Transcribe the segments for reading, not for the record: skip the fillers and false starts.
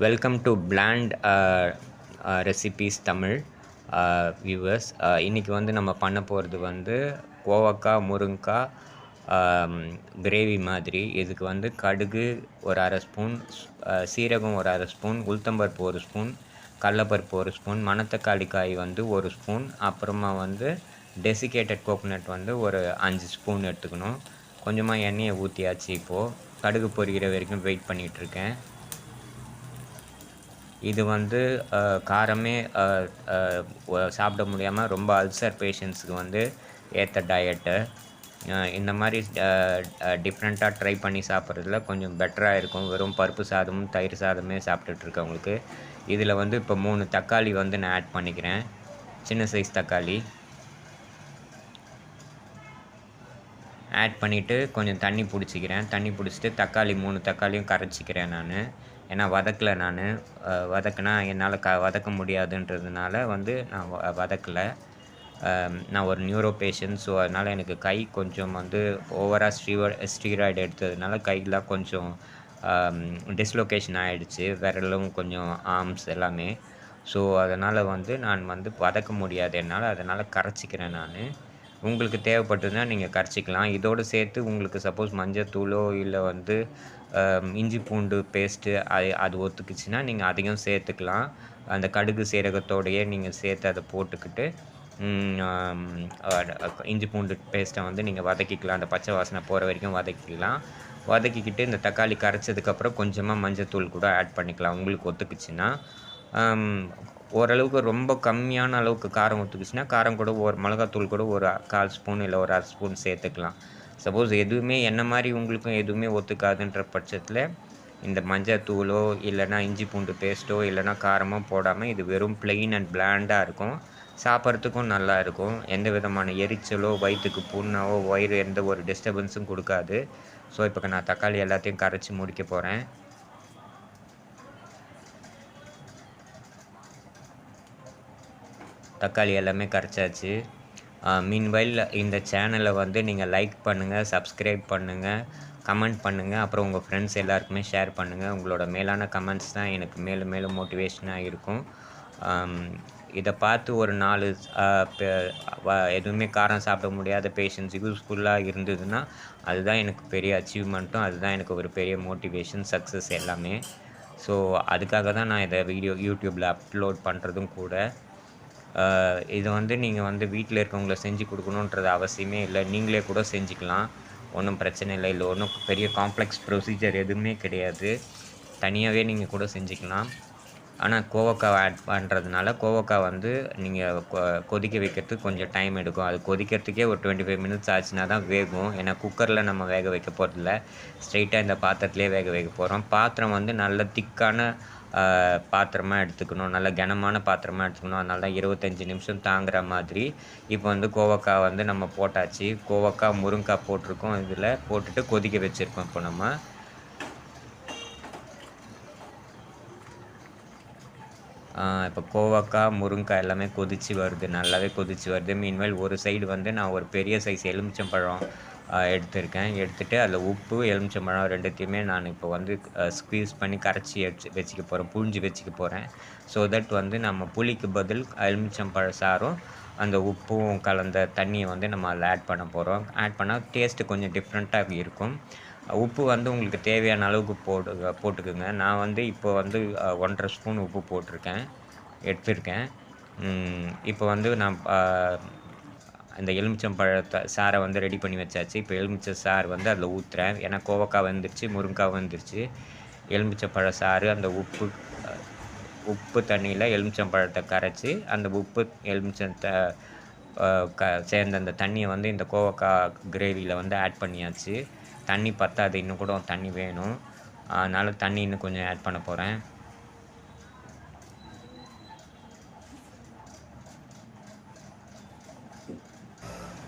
Welcome to plant recipes Tamil viewers. இன்றைக்கி வந்து நம்ம பண்ண போகிறது வந்து கோவக்காய் முருங்கைக்காய் கிரேவி மாதிரி. இதுக்கு வந்து கடுகு ஒரு அரை ஸ்பூன், சீரகம் ஒரு அரை ஸ்பூன், உளுத்தம்பருப்பு ஒரு ஸ்பூன், கடலப்பருப்பு ஒரு ஸ்பூன், மணத்தக்காளி காய் வந்து ஒரு ஸ்பூன், அப்புறமா வந்து டெசிகேட்டட் கோகோனட் வந்து ஒரு 5 ஸ்பூன் எடுத்துக்கணும். கொஞ்சமாக எண்ணெயை ஊற்றியாச்சு. இப்போது கடுகு பொரிக்கிற வரைக்கும் வெயிட் பண்ணிகிட்ருக்கேன். இது வந்து காரமே சாப்பிட முடியாமல் ரொம்ப அல்சர் பேஷண்ட்ஸுக்கு வந்து ஏற்ற டயட்டு. இந்த மாதிரி டிஃப்ரெண்ட்டாக ட்ரை பண்ணி சாப்பிட்றதுல கொஞ்சம் பெட்டராக இருக்கும். வெறும் பருப்பு சாதமும் தயிர் சாதமே சாப்பிட்டுட்ருக்கவங்களுக்கு. இதில் வந்து இப்போ 3 தக்காளி வந்து நான் ஆட் பண்ணிக்கிறேன். சின்ன சைஸ் தக்காளி ஆட் பண்ணிவிட்டு கொஞ்சம் தண்ணி பிடிச்சிக்கிறேன். தண்ணி பிடிச்சிட்டு தக்காளி 3 தக்காளியும் கரைச்சிக்கிறேன் நான். ஏன்னா வதக்கலை நான். வதக்குனா என்னால் வதக்க முடியாதுன்றதுனால வந்து நான் வதக்கலை. நான் ஒரு நியூரோ பேஷண்ட். ஸோ அதனால் எனக்கு கை கொஞ்சம் வந்து ஓவராக ஸ்டீராய்டு எடுத்ததுனால கையெலாம் கொஞ்சம் டிஸ்லொகேஷன் ஆகிடுச்சு. விரலும் கொஞ்சம் ஆர்ம்ஸ் எல்லாமே. ஸோ அதனால் வந்து நான் வந்து வதக்க முடியாது என்னால். அதனால் கரைச்சிக்கிறேன் நான். உங்களுக்கு தேவைப்பட்டதுன்னா நீங்கள் கரைச்சிக்கலாம். இதோடு சேர்த்து உங்களுக்கு சப்போஸ் மஞ்சத்தூளோ இல்லை வந்து இஞ்சி பூண்டு பேஸ்ட்டு அது ஒத்துக்குச்சுன்னா நீங்கள் அதையும் சேர்த்துக்கலாம். அந்த கடுகு சீரகத்தோடையே நீங்கள் சேர்த்து அதை போட்டுக்கிட்டு இஞ்சி பூண்டு பேஸ்ட்டை வந்து நீங்கள் வதக்கிக்கலாம். அந்த பச்சை வாசனை போகிற வரைக்கும் வதக்கிக்கலாம். வதக்கிக்கிட்டு இந்த தக்காளி கரைச்சதுக்கப்புறம் கொஞ்சமாக மஞ்சத்தூள் கூட ஆட் பண்ணிக்கலாம் உங்களுக்கு ஒத்துக்குச்சுன்னா. ஓரளவுக்கு ரொம்ப கம்மியான அளவுக்கு காரம் ஒத்துக்குச்சுன்னா காரம் கூட ஒரு மிளகாத்தூள் கூட ஒரு 1/4 ஸ்பூன் இல்லை ஒரு அரை ஸ்பூன் சேர்த்துக்கலாம். சப்போஸ் எதுவுமே என்ன மாதிரி உங்களுக்கும் எதுவுமே ஒத்துக்காதுன்ற பட்சத்தில் இந்த மஞ்சத்தூளோ இல்லைனா இஞ்சி பூண்டு பேஸ்ட்டோ இல்லைனா காரமோ போடாமல் இது வெறும் ப்ளெயின் அண்ட் பிளாண்டாக இருக்கும். சாப்பிட்றதுக்கும் நல்லா இருக்கும். எந்த விதமான எரிச்சலோ வயிற்றுக்கு புண்ணாவோ வயிறு எந்த ஒரு டிஸ்டர்பன்ஸும் கொடுக்காது. ஸோ இப்போ நான் தக்காளி எல்லாத்தையும் கரைச்சி முடிக்க போகிறேன். தக்காளி எல்லாமே கரைச்சாச்சு. மீன்வைல் இந்த சேனலை வந்து நீங்கள் லைக் பண்ணுங்கள், சப்ஸ்கிரைப் பண்ணுங்கள், கமெண்ட் பண்ணுங்கள், அப்புறம் உங்கள் ஃப்ரெண்ட்ஸ் எல்லாருக்குமே ஷேர் பண்ணுங்கள். உங்களோட மேலான கமெண்ட்ஸ் தான் எனக்கு மேலும் மேலும் மோட்டிவேஷனாக இருக்கும். இதை பார்த்து ஒரு 4 எதுவுமே காரம் சாப்பிட முடியாத பேஷண்ட்ஸ் யூஸ்ஃபுல்லாக இருந்ததுன்னா அதுதான் எனக்கு பெரிய அச்சீவ்மெண்ட்டும், அதுதான் எனக்கு ஒரு பெரிய மோட்டிவேஷன், சக்ஸஸ் எல்லாமே. ஸோ அதுக்காக தான் நான் இதை யூடியூப்பில் அப்லோட் பண்ணுறதும் கூட. இதை வந்து நீங்கள் வந்து வீட்டில் இருக்கவங்கள செஞ்சு கொடுக்கணுன்றது அவசியமே இல்லை. நீங்களே கூட செஞ்சுக்கலாம். ஒன்றும் பிரச்சனை இல்லை. இல்லை ஒன்றும் பெரிய காம்ப்ளெக்ஸ் ப்ரொசீஜர் எதுவுமே கிடையாது. தனியாகவே நீங்கள் கூட செஞ்சுக்கலாம். ஆனால் கோவக்காய் ஆட் பண்ணுறதுனால கோவக்காய் வந்து நீங்கள் கொதிக்க வைக்கிறதுக்கு கொஞ்சம் டைம் எடுக்கும். அது கொதிக்கிறதுக்கே ஒரு 25 மினிட்ஸ் ஆச்சுன்னா தான் வேகும். ஏன்னா குக்கரில் நம்ம வேக வைக்க போகிறதில்ல, ஸ்ட்ரெயிட்டாக இந்த பாத்திரத்துலேயே வேக வைக்க போகிறோம். பாத்திரம் வந்து நல்ல திக்கான பாத்திரமாக எடுத்துக்கணும். நல்ல கனமான பாத்திரமாக எடுத்துக்கணும். அதனால தான் 25 நிமிஷம் தாங்குகிற மாதிரி. இப்போ வந்து கோவக்காய் வந்து நம்ம போட்டாச்சு. கோவக்காய் முருங்கைக்காய் போட்டிருக்கோம். இதில் போட்டுட்டு கொதிக்க வச்சுருக்கோம். இப்போ நம்ம இப்போ கோவக்காய் முருங்கைக்காய் எல்லாமே கொதித்து வருது, நல்லாவே கொதித்து வருது. மீன்வேல் ஒரு சைடு வந்து நான் ஒரு பெரிய சைஸ் எலுமிச்சம்பழம் எடுத்திருக்கேன். எடுத்துகிட்டு அதில் உப்பு எலுமிச்சம்பழம் ரெண்டுத்தையுமே நான் இப்போ வந்து ஸ்க்வீஸ் பண்ணி கரைச்சி வச்சுக்க போகிறேன், புழிஞ்சு வச்சுக்க போகிறேன். ஸோ தட் வந்து நம்ம புளிக்கு பதில் எலுமிச்சம்பழ சாரும் அந்த உப்பும் கலந்த தண்ணியை வந்து நம்ம அதில் ஆட் பண்ண போகிறோம். ஆட் பண்ணால் டேஸ்ட்டு கொஞ்சம் டிஃப்ரெண்ட்டாக இருக்கும். உப்பு வந்து உங்களுக்கு தேவையான அளவுக்கு போட்டுக்குங்க. நான் வந்து இப்போ வந்து 1.5 ஸ்பூன் உப்பு எடுத்திருக்கேன். இப்போ வந்து நான் அந்த எலுமிச்சம்பழத்தை சாரை வந்து ரெடி பண்ணி வச்சாச்சு. இப்போ எலுமிச்சை சாறு வந்து அதில் ஊற்றுறேன். ஏன்னா கோவக்காய் வந்துருச்சு, முருங்கைக்காய் வந்துருச்சு. எலுமிச்சம்பழ சாறு அந்த உப்பு தண்ணியில் எலுமிச்சம்பழத்தை கரைச்சி அந்த உப்பு எலுமிச்சத்தை சேர்ந்த அந்த தண்ணியை வந்து இந்த கோவக்காய் கிரேவியில் வந்து ஆட் பண்ணியாச்சு. தண்ணி பத்தாது, இன்னும் கூட தண்ணி வேணும். அதனால் தண்ணி இன்னும் கொஞ்சம் ஆட் பண்ண போகிறேன்.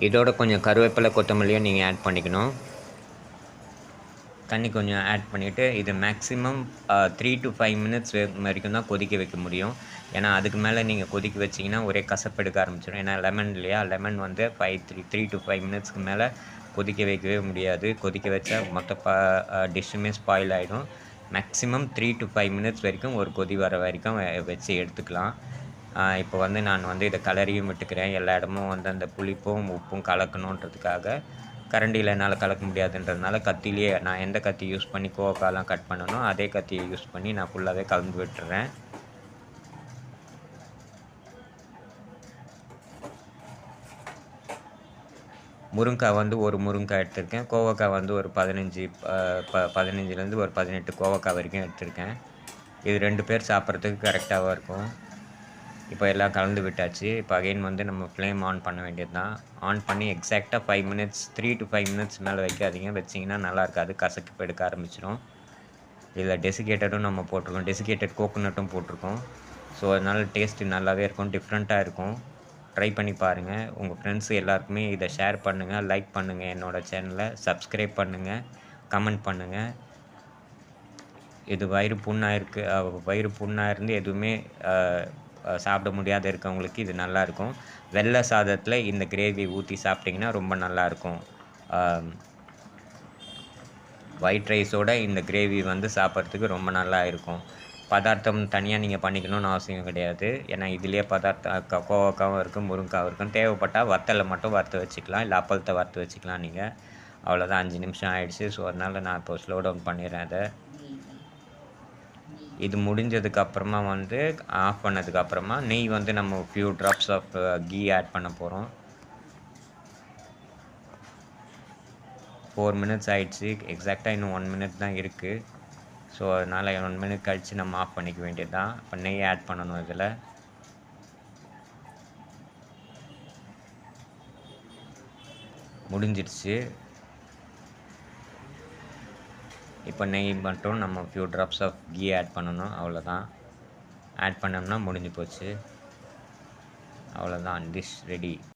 இதோட கொஞ்சம் கருவேப்பிலை கொத்தமல்லியும் நீங்கள் ஆட் பண்ணிக்கணும். தண்ணி கொஞ்சம் ஆட் பண்ணிவிட்டு இது மேக்ஸிமம் 3 to 5 மினிட்ஸ் வரைக்கும் தான் கொதிக்க வைக்க முடியும். ஏன்னா அதுக்கு மேலே நீங்கள் கொதிக்க வச்சிங்கன்னா ஒரே கசப்பெடுக்க ஆரம்பிச்சிடும். ஏன்னா லெமன் இல்லையா, லெமன் வந்து 3 to 5 மினிட்ஸ்க்கு மேலே கொதிக்க வைக்கவே முடியாது. கொதிக்க வச்சா மொத்த டிஷ்ஷுமே ஸ்பாயில் ஆகிடும். மேக்ஸிமம் 3 to 5 மினிட்ஸ் வரைக்கும் ஒரு கொதி வர வரைக்கும் வச்சு எடுத்துக்கலாம். இப்போ வந்து நான் வந்து இதை கலரியும் விட்டுக்கிறேன். எல்லா இடமும் வந்து அந்த புளிப்பும் உப்பும் கலக்கணுன்றதுக்காக கரண்டியில் என்னால் கலக்க முடியாதுன்றதுனால கத்திலேயே நான் எந்த கத்தி யூஸ் பண்ணி கோவக்காலாம் கட் பண்ணனோ அதே கத்தியை யூஸ் பண்ணி நான் ஃபுல்லாகவே கலந்து விட்டுறேன். முருங்காய் வந்து ஒரு முருங்காய் எடுத்திருக்கேன். கோவக்காய் வந்து ஒரு 15லேருந்து ஒரு 18 கோவக்காய் வரைக்கும் எடுத்திருக்கேன். இது 2 பேர் சாப்பிட்றதுக்கு கரெக்டாகவும் இருக்கும். இப்போ எல்லாம் கலந்து விட்டாச்சு. இப்போ அகைன் வந்து நம்ம ஃப்ளேம் ஆன் பண்ண வேண்டியது தான். ஆன் பண்ணி எக்ஸாக்டாக 5 மினிட்ஸ் 3 to 5 மினிட்ஸ் மேலே வைக்காதீங்க. வச்சிங்கன்னா நல்லா இருக்காது, கசக்கு எடுக்க ஆரம்பிச்சிடும். இதில் டெசிகேட்டடும் நம்ம போட்டிருக்கோம், டெசிகேட்டட் கோகோனட்டும் போட்டிருக்கோம். ஸோ அதனால் டேஸ்ட்டு நல்லாவே இருக்கும், டிஃப்ரெண்ட்டாக இருக்கும். ட்ரை பண்ணி பாருங்கள். உங்கள் ஃப்ரெண்ட்ஸு எல்லாருக்குமே இதை ஷேர் பண்ணுங்கள், லைக் பண்ணுங்கள், என்னோடய சேனலை சப்ஸ்கிரைப் பண்ணுங்கள், கமெண்ட் பண்ணுங்கள். இது வயிறு புண்ணாக இருந்து எதுவுமே சாப்பிட முடியாத இருக்கவங்களுக்கு இது நல்லாயிருக்கும். வெள்ளை சாதத்தில் இந்த கிரேவி ஊற்றி சாப்பிட்டிங்கன்னா ரொம்ப நல்லாயிருக்கும். ஒயிட் ரைஸோட இந்த கிரேவி வந்து சாப்பிட்றதுக்கு ரொம்ப நல்லா இருக்கும். பதார்த்தம் தனியாக நீங்கள் பண்ணிக்கணும்னு அவசியம் கிடையாது. ஏன்னா இதுலேயே கோவக்காவும் இருக்குது, முருங்காவும் இருக்கும். தேவைப்பட்டால் வத்தலை மட்டும் வறுத்து வச்சுக்கலாம், இல்லை அப்பளத்தை வறுத்து வச்சுக்கலாம் நீங்கள். அவ்வளோதான், 5 நிமிஷம் ஆயிடுச்சு. ஸோ அதனால் நான் இப்போ ஸ்லோ டவுன் பண்ணிடுறேன் அதை. இது முடிஞ்சதுக்கப்புறமா வந்து ஆஃப் பண்ணதுக்கப்புறமா நெய் வந்து நம்ம few drops of ghee add பண்ண போகிறோம். 4 மினிட்ஸ் ஆயிடுச்சு. எக்ஸாக்டாக இன்னும் 1 மினிட் தான் இருக்குது. ஸோ அதனால் 1 மினிட் கழித்து நம்ம ஆஃப் பண்ணிக்க வேண்டியது தான். இப்போ நெய் ஆட் பண்ணணும் இதில். முடிஞ்சிடுச்சு. இப்போ நெய் மட்டும் நம்ம few drops of ghee add பண்ணணும், அவ்வளோதான். ஆட் பண்ணோம்னா முடிஞ்சு போச்சு. அவ்வளோதான், டிஷ் ரெடி.